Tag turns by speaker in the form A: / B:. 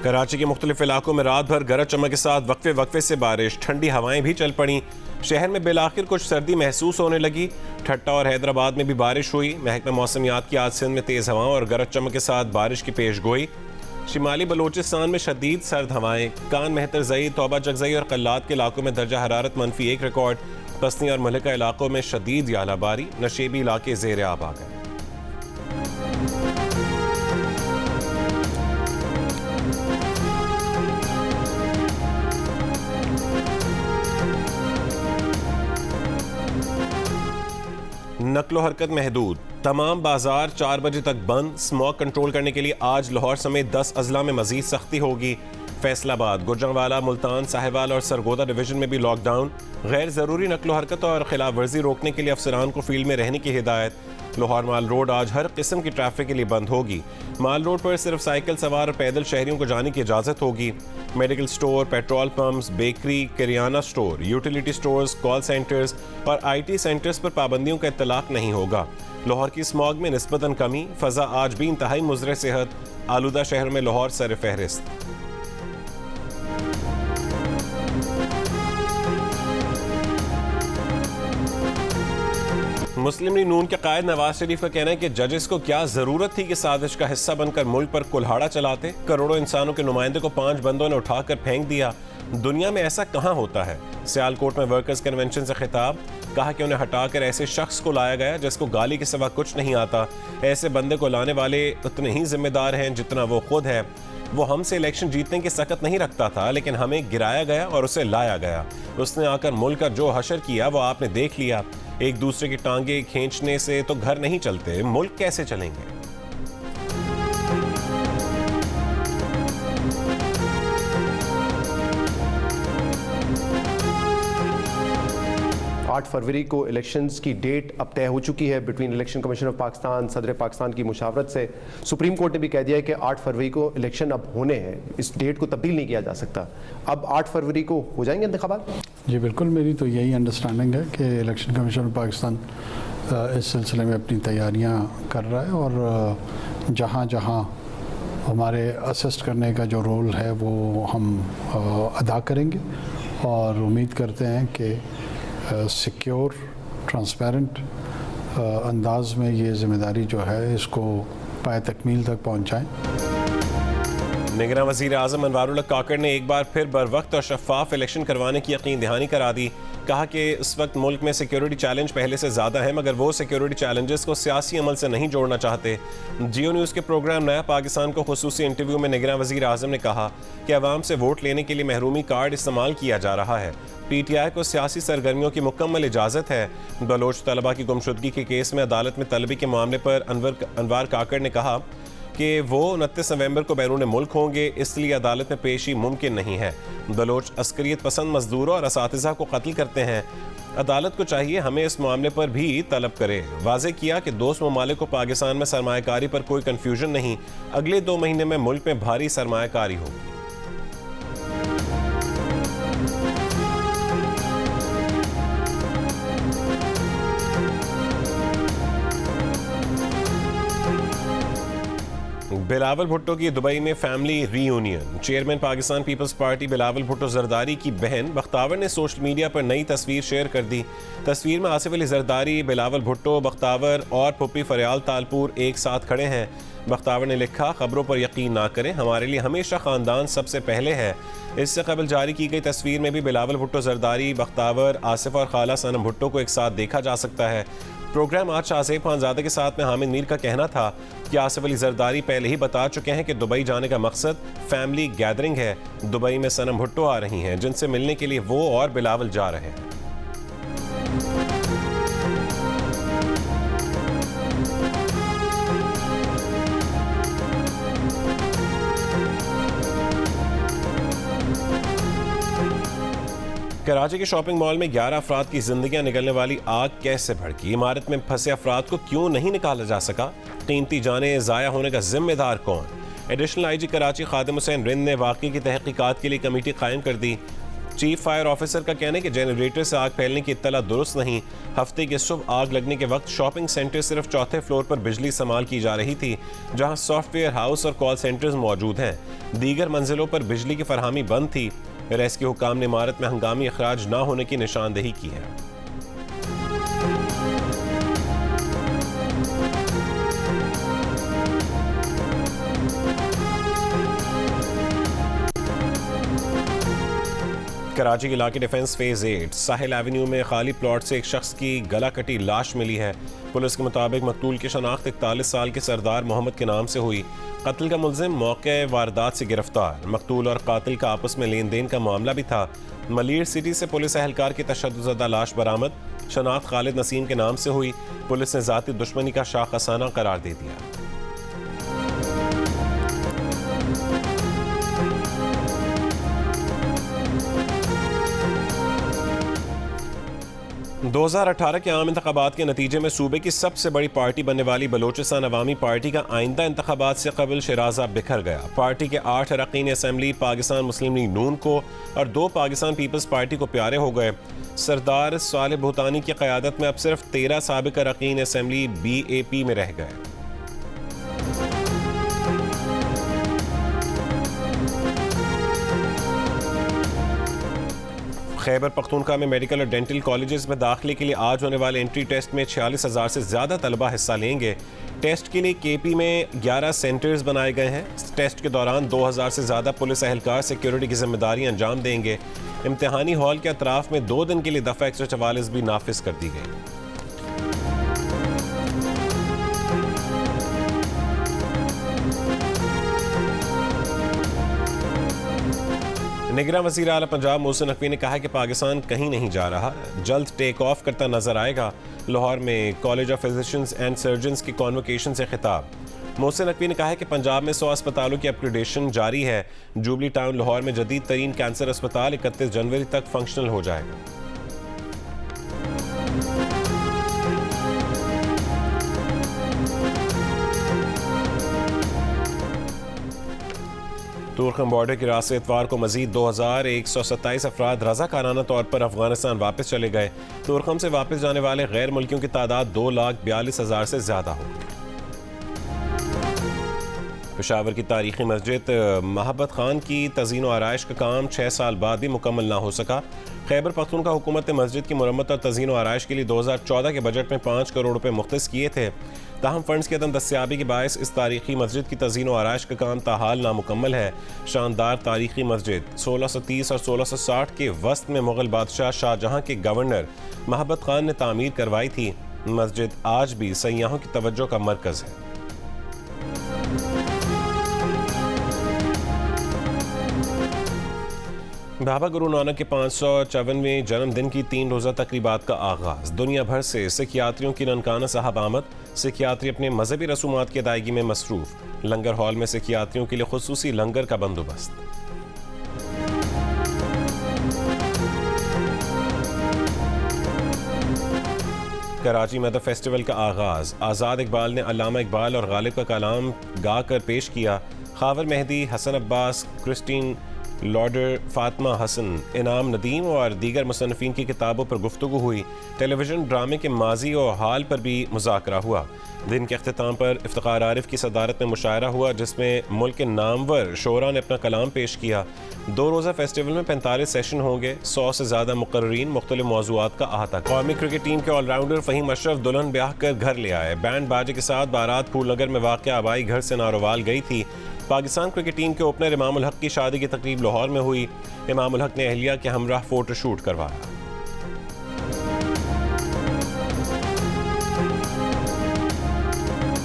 A: कराची के मुख्तलिफ इलाकों में रात भर गरज चमक के साथ वक्फे वक्फे से बारिश, ठंडी हवाएं भी चल पड़ी। शहर में बिलाखिर कुछ सर्दी महसूस होने लगी। ठट्टा और हैदराबाद में भी बारिश हुई। महकमा मौसमियात की आज सिंध में तेज़ हवाओं और गरज चमक के साथ बारिश की पेश गोई। शिमाली बलोचिस्तान में शदीद सर्द हवाएं, कान मेहतर जई, तौबा जगजई और कल्लात के इलाकों में दर्जा हरारत -1 रिकॉर्ड। पसनी और मलिका इलाकों में शदीद यालाबारी, नशेबी इलाके ज़ेर आब आ गए। नक्लो हरकत महदूद, तमाम बाजार 4 बजे तक बंद। स्मॉग कंट्रोल करने के लिए आज लाहौर समेत 10 अजला में मजीद सख्ती होगी। फैसलाबाद, गुजरांवाला, मुल्तान, साहिवाल और सरगोदा डिवीजन में भी लॉकडाउन। गैर ज़रूरी नक्लो हरकत और खिलाफ वर्जी रोकने के लिए अफसरान को फील्ड में रहने की हिदायत। लाहौर माल रोड आज हर किस्म की ट्रैफिक के लिए बंद होगी। माल रोड पर सिर्फ साइकिल सवार और पैदल शहरियों को जाने की इजाज़त होगी। Medical store, petrol pumps, bakery, kirana store, utility stores, call centres और IT सेंटर्स पर पाबंदियों का इत्तलाक नहीं होगा। लाहौर की स्मॉग में निस्बतन कमी, फ़ज़ा आज भी इंतहाई मुज़र सेहत। आलूदा शहर में लाहौर सर फहरिस्त। मुस्लिम लीग नून के कायद नवाज शरीफ का कहना है कि जजेस को क्या जरूरत थी कि साजिश का हिस्सा बनकर मुल्क पर कुल्हाड़ा चलाते। करोड़ों इंसानों के नुमाइंदे को 5 बंदों ने उठाकर फेंक दिया। दुनिया में ऐसा कहां होता है। सियालकोट में वर्कर्स कन्वेंशन से खिताब, कहा कि उन्हें हटाकर ऐसे शख्स को लाया गया जिसको गाली के सिवा कुछ नहीं आता। ऐसे बंदे को लाने वाले उतने ही जिम्मेदार हैं जितना वो खुद है। वो हमसे इलेक्शन जीतने की सकत नहीं रखता था, लेकिन हमें गिराया गया और उसे लाया गया। उसने आकर मुल्क का जो हशर किया वो आपने देख लिया। एक दूसरे की टांगे खींचने से तो घर नहीं चलते, मुल्क कैसे चलेंगे।
B: 8 फरवरी को इलेक्शंस की डेट अब तय हो चुकी है। Between election commission of Pakistan, सदर पाकिस्तान की मुशावरत से सुप्रीम कोर्ट ने भी कह दिया है कि 8 फरवरी को इलेक्शन अब होने हैं। इस डेट को तब्दील नहीं किया जा सकता। अब 8 फरवरी को हो जाएंगे इंतखाबात?
C: जी बिल्कुल, मेरी तो यही अंडरस्टैंडिंग है कि इलेक्शन कमीशन ऑफ पाकिस्तान इस सिलसिले में अपनी तैयारियाँ कर रहा है और जहाँ जहाँ हमारे असिस्ट करने का जो रोल है वो हम अदा करेंगे और उम्मीद करते हैं कि सिक्योर, ट्रांसपेरेंट अंदाज में ये ज़िम्मेदारी जो है इसको पाए तकमील तक पहुँचाएँ।
A: निगरान वज़ीर आज़म अनवारुल्लाह काकड़ ने एक बार फिर बर वक्त और शफाफ इलेक्शन करवाने की यकीन दहानी करा दी। कहा कि इस वक्त मुल्क में सिक्योरिटी चैलेंज पहले से ज़्यादा है, मगर वो सिक्योरिटी चैलेंजेस को सियासी अमल से नहीं जोड़ना चाहते। जियो न्यूज़ के प्रोग्राम नया पाकिस्तान को खुसूसी इंटरव्यू में निगरान वज़ीर आज़म ने कहा कि अवाम से वोट लेने के लिए महरूमी कार्ड इस्तेमाल किया जा रहा है। PTI को सियासी सरगर्मियों की मुकम्मल इजाज़त है। बलोच तलबा की गुमशुदगी के केस में अदालत में तलबी के मामले पर अनवर काकड़ ने कहा कि वो 29 नवंबर को बैरून मुल्क होंगे, इसलिए अदालत में पेशी मुमकिन नहीं है। बलोच अस्करियत पसंद मजदूरों और असातिज़ा को कत्ल करते हैं। अदालत को चाहिए हमें इस मामले पर भी तलब करे। वाज़े किया कि दोस्त ममालिक को पाकिस्तान में सरमायाकारी पर कोई कन्फ्यूजन नहीं। अगले 2 महीने में मुल्क में भारी सरमायाकारी होगी। बिलावल भुट्टो की दुबई में family reunion. Chairman Pakistan Peoples Party Bilawal Bhutto Zardari की बहन बख्तावर ने सोशल मीडिया पर नई तस्वीर शेयर कर दी। तस्वीर में आसिफ अली जरदारी, बिलावल भुट्टो, बख्तावर और पुप्पी फरियाल तालपुर एक साथ खड़े हैं। बख्तावर ने लिखा, खबरों पर यकीन ना करें, हमारे लिए हमेशा ख़ानदान सबसे पहले है। इससे कबल जारी की गई तस्वीर में भी बिलावल भुट्टो जरदारी, बख्तावर, आसिफ और खाला सनम भुट्टो को एक साथ देखा जा सकता है। प्रोग्राम आज शाहज़ेब खानज़ादे के साथ में हामिद मीर का कहना था कि आसिफ अली जरदारी पहले ही बता चुके हैं कि दुबई जाने का मकसद फैमिली गैदरिंग है। दुबई में सनम भुट्टो आ रही हैं, जिनसे मिलने के लिए वो और बिलावल जा रहे हैं। कराची के शॉपिंग मॉल में 11 अफराद की जिंदगियां निकलने वाली आग कैसे भड़की। इमारत में फंसे अफराद को क्यों नहीं निकाला जा सका। कीमती जानें ज़ाया होने का जिम्मेदार कौन। एडिशनल IG कराची खादिम हुसैन रिंद ने वाक़ई की तहकीकात के लिए कमेटी कायम कर दी। चीफ फायर ऑफिसर का कहना है कि जनरेटर से आग फैलने की इत्तला दुरुस्त नहीं। हफ्ते की सुबह आग लगने के वक्त शॉपिंग सेंटर सिर्फ 4थे फ्लोर पर बिजली इस्तेमाल की जा रही थी, जहां सॉफ्टवेयर हाउस और कॉल सेंटर्स मौजूद हैं। दीगर मंजिलों पर बिजली की फरहमी बंद थी। रेस्क्यू हुकाम ने इमारत में हंगामी अखराज न होने की निशानदेही की है। कराची के इलाके डिफेंस फेज 8 साहिल एवेन्यू में खाली प्लॉट से एक शख्स की गला कटी लाश मिली है। पुलिस के मुताबिक मकतूल की शनाख्त 41 साल के सरदार मोहम्मद के नाम से हुई। कत्ल का मुलजिम मौके वारदात से गिरफ्तार। मकतूल और कातिल का आपस में लेन देन का मामला भी था। मलीर सिटी से पुलिस एहलकार की तशद्दुज़दा लाश बरामद। शनाख्त खालिद नसीम के नाम से हुई। पुलिस ने ज़ाती दुश्मनी का शाखसाना करार दे दिया। 2018 के आम इंतखाबात के नतीजे में सूबे की सबसे बड़ी पार्टी बनने वाली बलोचिस्तान अवामी पार्टी का आइंदा इंतखाबात से कबल शराजा बिखर गया। पार्टी के 8 अरकान असम्बली पाकिस्तान मुस्लिम लीग नून को और 2 पाकिस्तान पीपल्स पार्टी को प्यारे हो गए। सरदार साले भूतानी की क़यादत में अब सिर्फ 13 साबिक अरकान असम्बली BAP में रह गए। खैबर पख्तूनख्वा में मेडिकल और डेंटल कॉलेजेस में दाखिले के लिए आज होने वाले एंट्री टेस्ट में 46,000 से ज़्यादा तलबा हिस्सा लेंगे। टेस्ट के लिए KP में 11 सेंटर्स बनाए गए हैं। टेस्ट के दौरान 2000 से ज़्यादा पुलिस एहलकार सिक्योरिटी की जिम्मेदारी अंजाम देंगे। इम्तिहानी हॉल के अतराफ में 2 दिन के लिए दफ़ा 144 भी नाफिज कर दी गई। निगरान वज़ीर आला पंजाब मोहसिन नकवी ने कहा कि पाकिस्तान कहीं नहीं जा रहा, जल्द टेक ऑफ करता नजर आएगा। लाहौर में college of physicians and surgeons की कॉन्वोकेशन से खिताब। मोहसिन नकवी ने कहा कि पंजाब में 100 अस्पतालों की अपग्रेडेशन जारी है। जुबली टाउन लाहौर में जदीद तरीन कैंसर अस्पताल 31 जनवरी तक फंक्शनल हो जाएगा। तुर्कम बॉर्डर की रात से इतवार को मजीद 2127 अफराद रज़ाकाराना तौर पर अफगानिस्तान वापस चले गए। तुर्कम से वापस जाने वाले गैर मुल्कियों की तादाद 2,42,000 से ज़्यादा हो। पेशावर की तारीखी मस्जिद महाबत खान की तज़ीन व आराइश का काम 6 साल बाद भी मुकम्मल ना हो सका। खैबर पख्तूनख्वा हुकूमत ने मस्जिद की मुरम्मत और तज़ीन व आराइश के लिए 2014 के बजट में 5 करोड़ रुपए मुख्तस किए थे। ताहम फंड्स की अदम दस्तियाबी के बायस इस तारीखी मस्जिद की तज़ीन व आराइश का काम ताहाल नामुकम्मल है। शानदार तारीखी मस्जिद 1630 और 1660 के वस्त में मुग़ल बादशाह शाहजहां के गवर्नर महाबत खान ने तामीर करवाई थी। मस्जिद आज भी सयाहों की तवज्जो का मरकज़ है। बाबा गुरु नानक के 554वें जन्मदिन की 3 रोज़ा तकरीबात का आगाज़। दुनिया भर से सिख यात्रियों की ननकाना साहब आमद। सिख यात्री अपने मजहबी रसूमात की अदायगी में मसरूफ़। लंगर हॉल में सिख यात्रियों के लिए खुसूसी लंगर का बंदोबस्त। कराची में द फेस्टिवल का आगाज़। आज़ाद इकबाल ने अल्लामा इकबाल और गालिब का कलाम गा कर पेश किया। खावर मेहदी, हसन अब्बास, क्रिस्टीन लॉर्डर, फातिमा हसन, इनाम नदीम और दीगर मुसन्निफ़ीन की किताबों पर गुफ्तगू हुई। टेलीविज़न ड्रामे के माजी और हाल पर भी मुज़ाकरा हुआ। दिन के अख्तिताम पर इफ्तिखार आरिफ की सदारत में मुशायरा हुआ, जिसमें मुल्क के नामवर शोरा ने अपना कलाम पेश किया। 2 रोज़ा फेस्टिवल में 45 सेशन होंगे। 100 से ज़्यादा मुक़र्रीन मुख्तलिफ मौज़ूआत का अहाता। कौमी क्रिकेट टीम के ऑलराउंडर फ़हीम अशरफ दुल्हन ब्याह कर घर ले आए। बैंड बाजे के साथ बारात फूलनगर में वाक़या आबाई घर से नारोवाल गई थी। पाकिस्तान क्रिकेट टीम के ओपनर इमामुल हक की शादी की तकरीब लाहौर में हुई। इमामुल हक ने अहलिया के हमरा फोटो शूट करवाया।